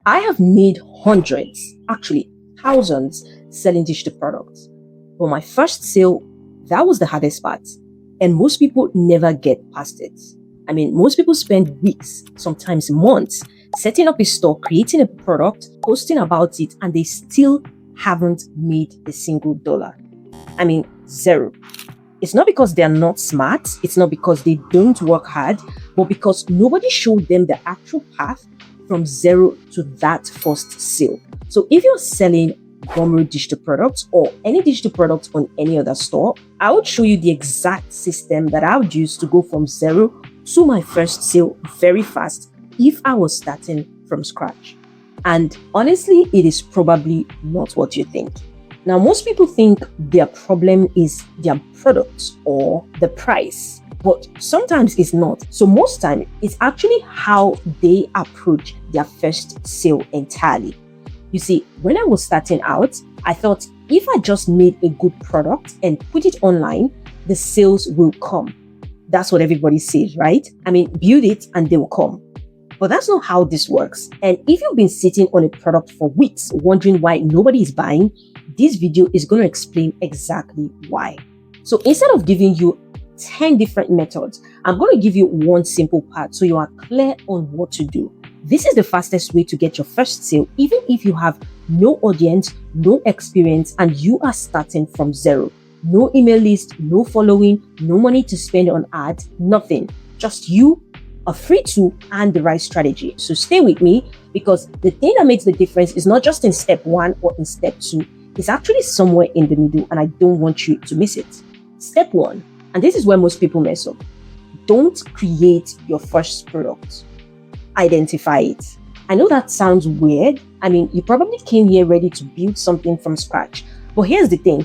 I have made hundreds, actually thousands, selling digital products. But my first sale, that was the hardest part. And most people never get past it. Most people spend weeks, sometimes months, setting up a store, creating a product, posting about it, and they still haven't made a single dollar. Zero. It's not because they are not smart, it's not because they don't work hard, but because nobody showed them the actual path from zero to that first sale. So if you're selling Gumroad digital products or any digital products on any other store, I would show you the exact system that I would use to go from zero to my first sale very fast if I was starting from scratch. And honestly, it is probably not what you think. Now, most people think their problem is their products or the price, but sometimes it's not. So most time, it's actually how they approach their first sale entirely. You see, when I was starting out, I thought if I just made a good product and put it online, the sales will come. That's what everybody says, right? Build it and they will come. But that's not how this works. And if you've been sitting on a product for weeks wondering why nobody is buying, this video is going to explain exactly why. So instead of giving you 10 different methods, I'm going to give you one simple part so you are clear on what to do. This is the fastest way to get your first sale, even if you have no audience, no experience, and you are starting from zero. No email list, no following, no money to spend on ads, nothing. Just you, a free tool, and the right strategy. So stay with me, because the thing that makes the difference is not just in step 1 or in step 2. It's actually somewhere in the middle, and I don't want you to miss it. Step 1, and this is where most people mess up. Don't create your first product. Identify it. I know that sounds weird. You probably came here ready to build something from scratch. But here's the thing.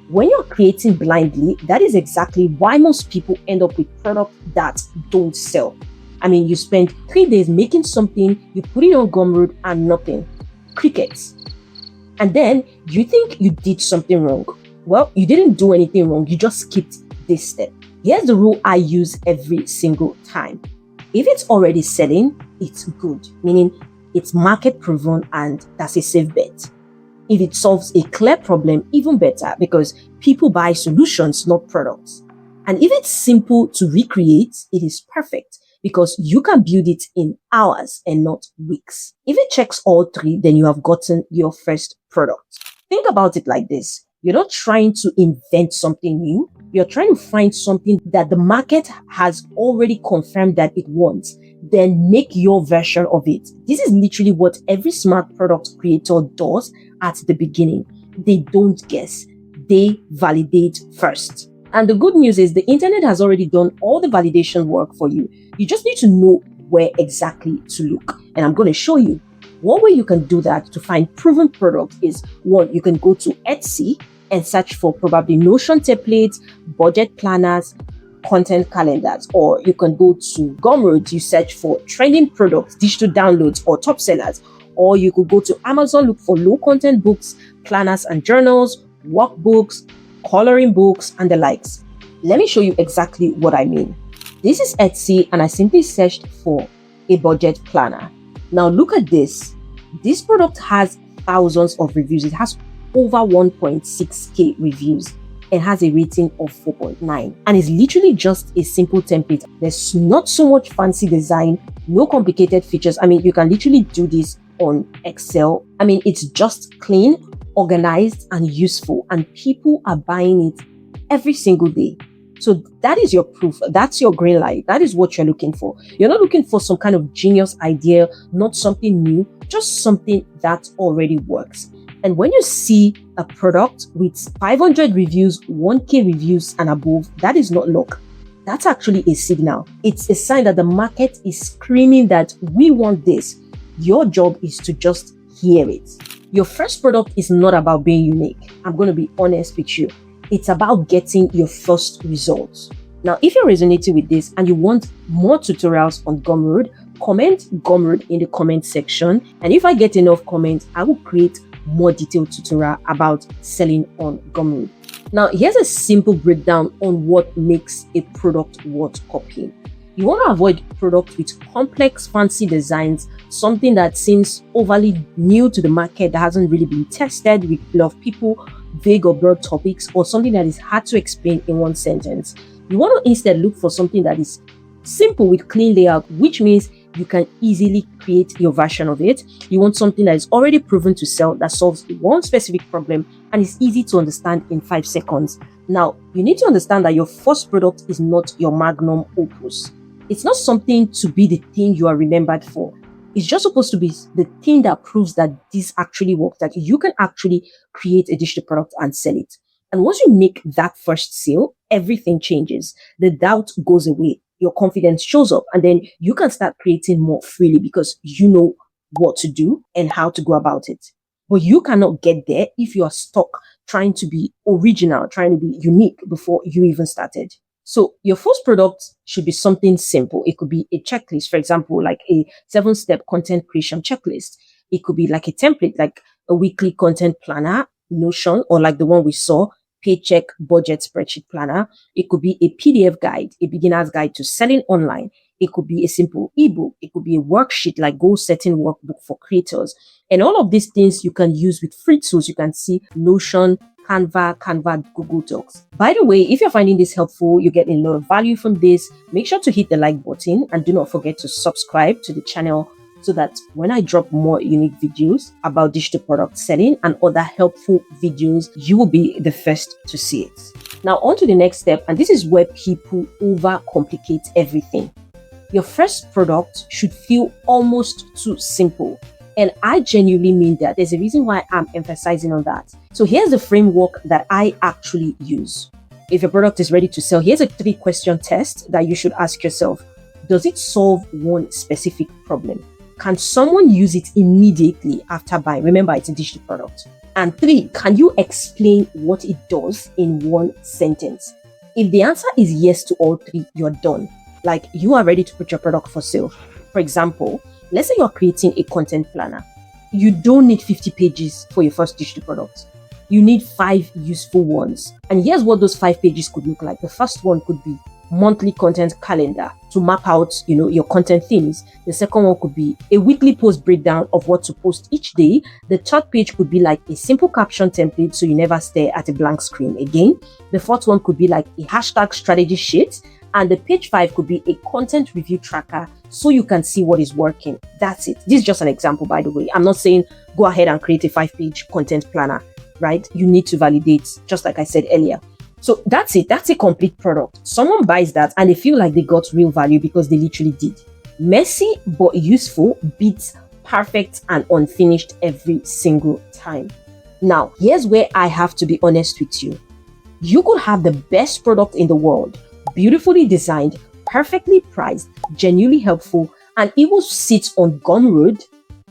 When you're creating blindly, that is exactly why most people end up with products that don't sell. You spend 3 days making something, you put it on Gumroad and nothing. Crickets. And then you think you did something wrong. Well, you didn't do anything wrong. You just skipped this step. Here's the rule I use every single time. If it's already selling, it's good, meaning it's market proven and that's a safe bet. If it solves a clear problem, even better, because people buy solutions, not products. And if it's simple to recreate, it is perfect because you can build it in hours and not weeks. If it checks all 3, then you have gotten your first product. Think about it like this. You're not trying to invent something new. You're trying to find something that the market has already confirmed that it wants. Then make your version of it. This is literally what every smart product creator does at the beginning. They don't guess. They validate first. And the good news is the internet has already done all the validation work for you. You just need to know where exactly to look. And I'm going to show you. One way you can do that to find proven product is, 1, you can go to Etsy and search for probably Notion templates, budget planners, content calendars, or you can go to Gumroad, you search for trending products, digital downloads, or top sellers, or you could go to Amazon, look for low content books, planners and journals, workbooks, coloring books, and the likes. Let me show you exactly what I mean. This is Etsy, and I simply searched for a budget planner. Now look at this. This product has thousands of reviews. It has over 1.6k reviews and has a rating of 4.9, and it's literally just a simple template. There's not so much fancy design, no complicated features. You can literally do this on Excel. It's just clean, organized, and useful, and people are buying it every single day. So that is your proof. That's your green light. That is what you're looking for. You're not looking for some kind of genius idea, not something new, just something that already works. And when you see a product with 500 reviews, 1k reviews and above, that is not luck. That's actually a signal. It's a sign that the market is screaming that we want this. Your job is to just hear it. Your first product is not about being unique. I'm going to be honest with you. It's about getting your first results. Now, if you're resonating with this and you want more tutorials on Gumroad, comment Gumroad in the comment section. And if I get enough comments, I will create more detailed tutorial about selling on Gumroad. Now, here's a simple breakdown on what makes a product worth copying. You want to avoid products with complex, fancy designs, something that seems overly new to the market that hasn't really been tested with a lot of people, vague or broad topics, or something that is hard to explain in one sentence. You want to instead look for something that is simple with clean layout, which means you can easily create your version of it. You want something that is already proven to sell, that solves one specific problem and is easy to understand in 5 seconds. Now, you need to understand that your first product is not your magnum opus. It's not something to be the thing you are remembered for. It's just supposed to be the thing that proves that this actually works, that you can actually create a digital product and sell it. And once you make that first sale, everything changes. The doubt goes away. Your confidence shows up, and then you can start creating more freely because you know what to do and how to go about it. But you cannot get there if you are stuck trying to be original, trying to be unique before you even started. So your first product should be something simple. It could be a checklist, for example, like a 7-step content creation checklist. It could be like a template, like a weekly content planner, Notion, or like the one we saw, paycheck budget spreadsheet planner. It could be a PDF guide, a beginner's guide to selling online. It could be a simple ebook. It could be a worksheet like goal setting workbook for creators. And all of these things you can use with free tools. You can see Notion, Canva, Google Docs. By the way, if you're finding this helpful, you get a lot of value from this, make sure to hit the like button and do not forget to subscribe to the channel so that when I drop more unique videos about digital product selling and other helpful videos, you will be the first to see it. Now on to the next step, and this is where people overcomplicate everything. Your first product should feel almost too simple. And I genuinely mean that. There's a reason why I'm emphasizing on that. So here's the framework that I actually use. If your product is ready to sell, here's a 3-question test that you should ask yourself. Does it solve one specific problem? Can someone use it immediately after buying? Remember, it's a digital product. And 3, can you explain what it does in one sentence? If the answer is yes to all 3, you're done. Like, you are ready to put your product for sale. For example, let's say you're creating a content planner. You don't need 50 pages for your first digital product. You need 5 useful ones. And here's what those 5 pages could look like. The first one could be monthly content calendar to map out, your content themes. The second one could be a weekly post breakdown of what to post each day. The third page could be like a simple caption template so you never stare at a blank screen again. The fourth one could be like a hashtag strategy sheet. And the page 5 could be a content review tracker so you can see what is working. That's it. This is just an example, by the way. I'm not saying go ahead and create a 5-page content planner, right? You need to validate, just like I said earlier. So that's it. That's a complete product. Someone buys that and they feel like they got real value because they literally did. Messy but useful beats perfect and unfinished every single time. Now, here's where I have to be honest with you. You could have the best product in the world, beautifully designed, perfectly priced, genuinely helpful, and it will sit on Gumroad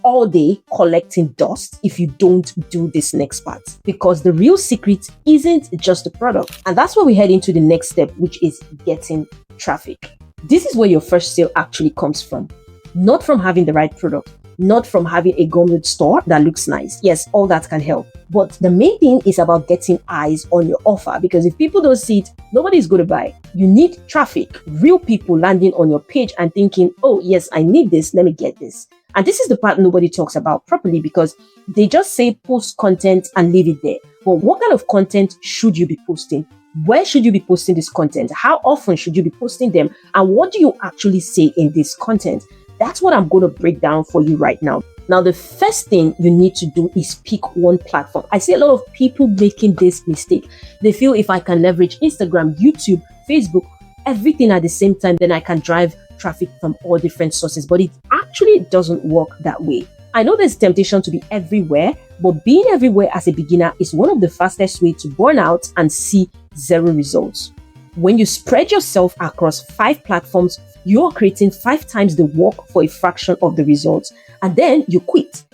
all day collecting dust if you don't do this next part. Because the real secret isn't just the product. And that's where we head into the next step, which is getting traffic. This is where your first sale actually comes from. Not from having the right product, not from having a Gumroad store that looks nice. Yes, all that can help. But the main thing is about getting eyes on your offer, because if people don't see it, nobody's going to buy. You need traffic, real people landing on your page and thinking, oh yes, I need this, let me get this. And this is the part nobody talks about properly because they just say post content and leave it there. But what kind of content should you be posting? Where should you be posting this content? How often should you be posting them? And what do you actually say in this content? That's what I'm going to break down for you right now. Now, the first thing you need to do is pick one platform. I see a lot of people making this mistake. They feel if I can leverage Instagram, YouTube, Facebook, everything at the same time, then I can drive traffic from all different sources. But it actually doesn't work that way. I know there's temptation to be everywhere, but being everywhere as a beginner is one of the fastest ways to burn out and see zero results. When you spread yourself across 5 platforms, you are creating 5 times the work for a fraction of the results, and then you quit.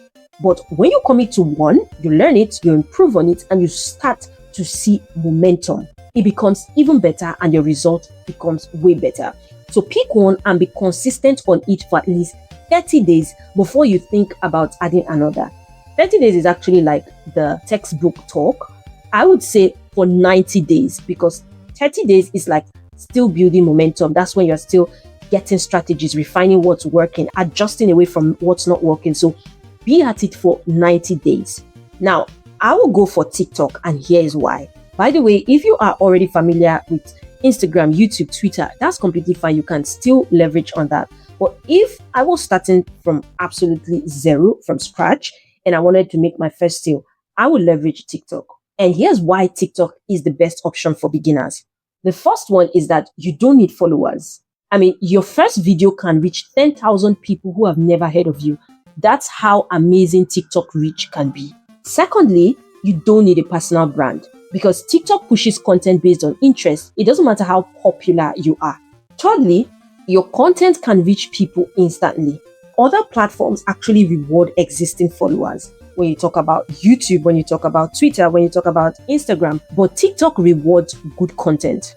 But when you commit to one, you learn it, you improve on it, and you start to see momentum. It becomes even better and your result becomes way better. So pick one and be consistent on it for at least 30 days before you think about adding another. 30 days is actually like the textbook talk. I would say for 90 days because 30 days is like still building momentum. That's when you're still getting strategies, refining what's working, adjusting away from what's not working. So be at it for 90 days. Now, I will go for TikTok, and here is why. By the way, if you are already familiar with Instagram, YouTube, Twitter, that's completely fine. You can still leverage on that. But if I was starting from absolutely zero, from scratch, and I wanted to make my first sale, I would leverage TikTok. And here's why TikTok is the best option for beginners. The first one is that you don't need followers. I mean, your first video can reach 10,000 people who have never heard of you. That's how amazing TikTok reach can be. Secondly, you don't need a personal brand because TikTok pushes content based on interest. It doesn't matter how popular you are. Thirdly, your content can reach people instantly. Other platforms actually reward existing followers. When you talk about YouTube, when you talk about Twitter, when you talk about Instagram, but TikTok rewards good content.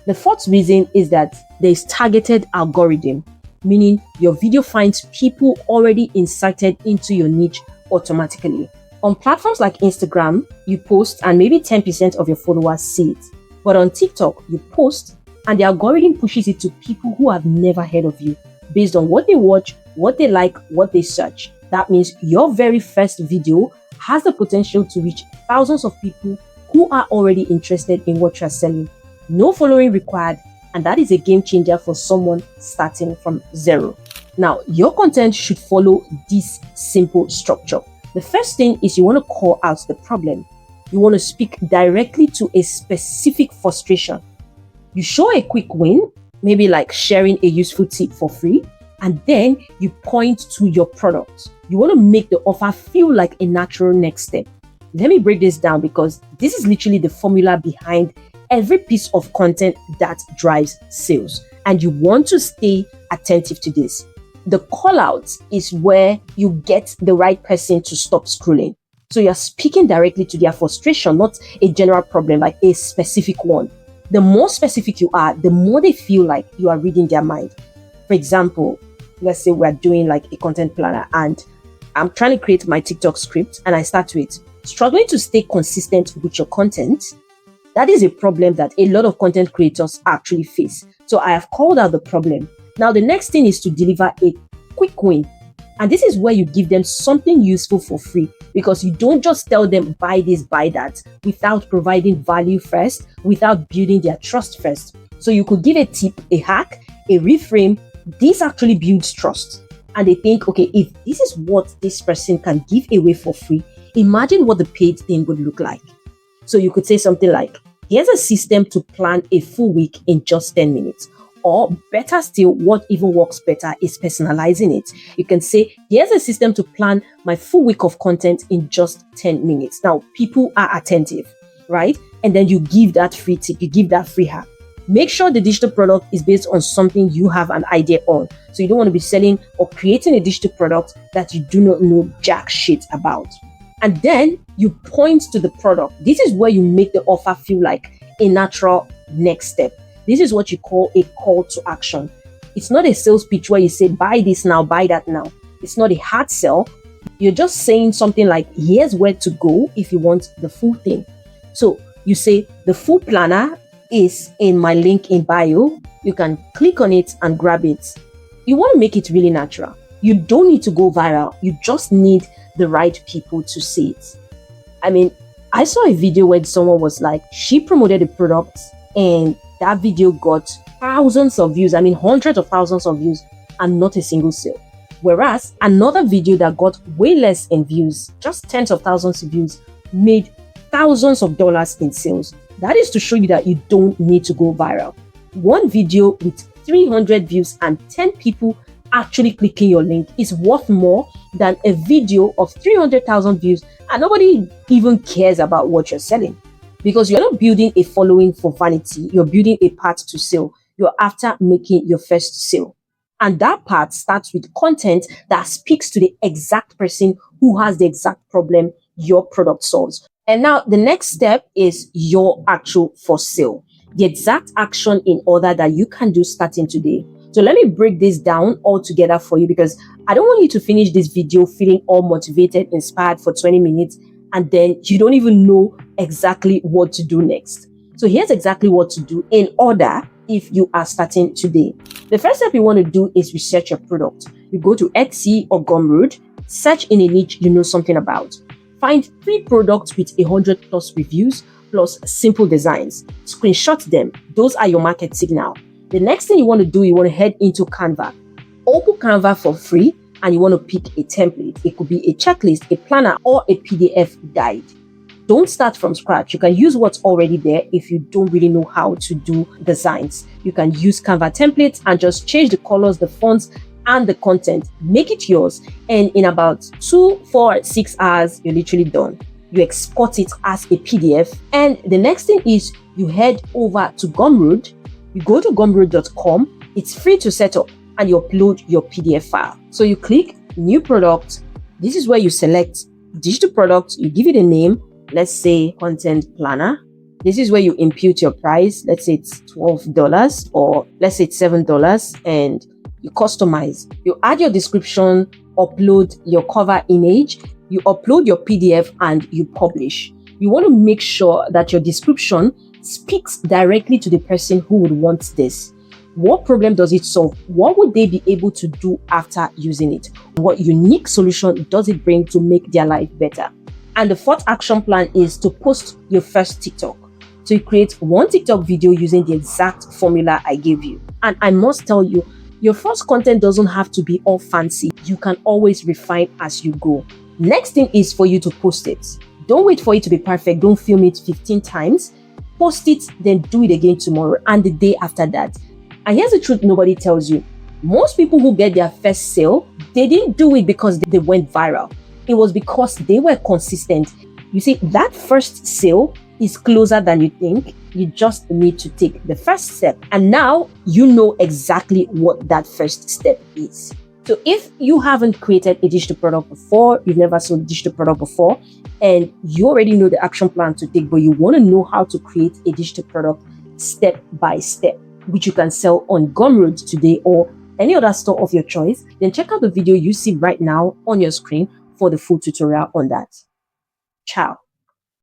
The fourth reason is that there is targeted algorithm, meaning your video finds people already incited into your niche automatically. On platforms like Instagram, you post and maybe 10% of your followers see it. But on TikTok, you post and the algorithm pushes it to people who have never heard of you based on what they watch, what they like, what they search. That means your very first video has the potential to reach thousands of people who are already interested in what you're selling. No following required, and that is a game changer for someone starting from zero. Now, your content should follow this simple structure. The first thing is you want to call out the problem. You want to speak directly to a specific frustration. You show a quick win, maybe like sharing a useful tip for free, and then you point to your product. You want to make the offer feel like a natural next step. Let me break this down because this is literally the formula behind every piece of content that drives sales. And you want to stay attentive to this. The call out is where you get the right person to stop scrolling. So you're speaking directly to their frustration, not a general problem, like a specific one. The more specific you are, the more they feel like you are reading their mind. For example, let's say we're doing like a content planner and I'm trying to create my TikTok script and I start with struggling to stay consistent with your content. That is a problem that a lot of content creators actually face. So I have called out the problem. Now, the next thing is to deliver a quick win. And this is where you give them something useful for free because you don't just tell them buy this, buy that without providing value first, without building their trust first. So you could give a tip, a hack, a reframe. This actually builds trust. And they think, okay, if this is what this person can give away for free, imagine what the paid thing would look like. So you could say something like, here's a system to plan a full week in just 10 minutes. Or better still, what even works better is personalizing it. You can say, here's a system to plan my full week of content in just 10 minutes. Now, people are attentive, right? And then you give that free tip, you give that free hack. Make sure the digital product is based on something you have an idea on. So you don't want to be selling or creating a digital product that you do not know jack shit about. And then you point to the product. This is where you make the offer feel like a natural next step. This is what you call a call to action. It's not a sales pitch where you say, buy this now, buy that now. It's not a hard sell. You're just saying something like, here's where to go if you want the full thing. So you say, the full planner is in my link in bio. You can click on it and grab it. You want to make it really natural. You don't need to go viral. You just need the right people to see it. I mean, I saw a video where someone was like, she promoted a product and that video got thousands of views. I mean, hundreds of thousands of views and not a single sale. Whereas another video that got way less in views, just tens of thousands of views, made thousands of dollars in sales. That is to show you that you don't need to go viral. One video with 300 views and 10 people actually clicking your link is worth more than a video of 300,000 views and nobody even cares about what you're selling. Because you're not building a following for vanity, you're building a path to sale. You're after making your first sale. And that part starts with content that speaks to the exact person who has the exact problem your product solves. And now the next step is your actual for sale. The exact action in order that you can do starting today. So let me break this down all together for you because I don't want you to finish this video feeling all motivated, inspired for 20 minutes, and then you don't even know exactly what to do next. So here's exactly what to do in order if you are starting today. The first step you want to do is research your product. You go to Etsy or Gumroad, search in a niche you know something about. Find 3 products with 100 plus reviews plus simple designs. Screenshot them. Those are your market signal. The next thing you want to do, you want to head into Canva. Open Canva for free and you want to pick a template. It could be a checklist, a planner, or a PDF guide. Don't start from scratch. You can use what's already there if you don't really know how to do designs. You can use Canva templates and just change the colors, the fonts, and the content. Make it yours. And in about 2, 4, 6 hours, you're literally done. You export it as a PDF. And the next thing is you head over to Gumroad. You go to gumroad.com. It's free to set up and you upload your PDF file. So you click new product. This is where you select digital product. You give it a name. Let's say content planner. This is where you impute your price. Let's say it's $12 or let's say it's $7 and you customize. You add your description, upload your cover image, you upload your PDF and you publish. You want to make sure that your description speaks directly to the person who would want this. What problem does it solve? What would they be able to do after using it? What unique solution does it bring to make their life better? And the 4th action plan is to post your first TikTok. So you create 1 TikTok video using the exact formula I gave you. And I must tell you, your first content doesn't have to be all fancy. You can always refine as you go. Next thing is for you to post it. Don't wait for it to be perfect. Don't film it 15 times. Post it, then do it again tomorrow and the day after that. And here's the truth nobody tells you. Most people who get their first sale, they didn't do it because they went viral. It was because they were consistent. You see, that first sale is closer than you think. You just need to take the first step. And now you know exactly what that first step is. So if you haven't created a digital product before, you've never sold a digital product before, and you already know the action plan to take, but you want to know how to create a digital product step by step, which you can sell on Gumroad today or any other store of your choice, then check out the video you see right now on your screen for the full tutorial on that. Ciao.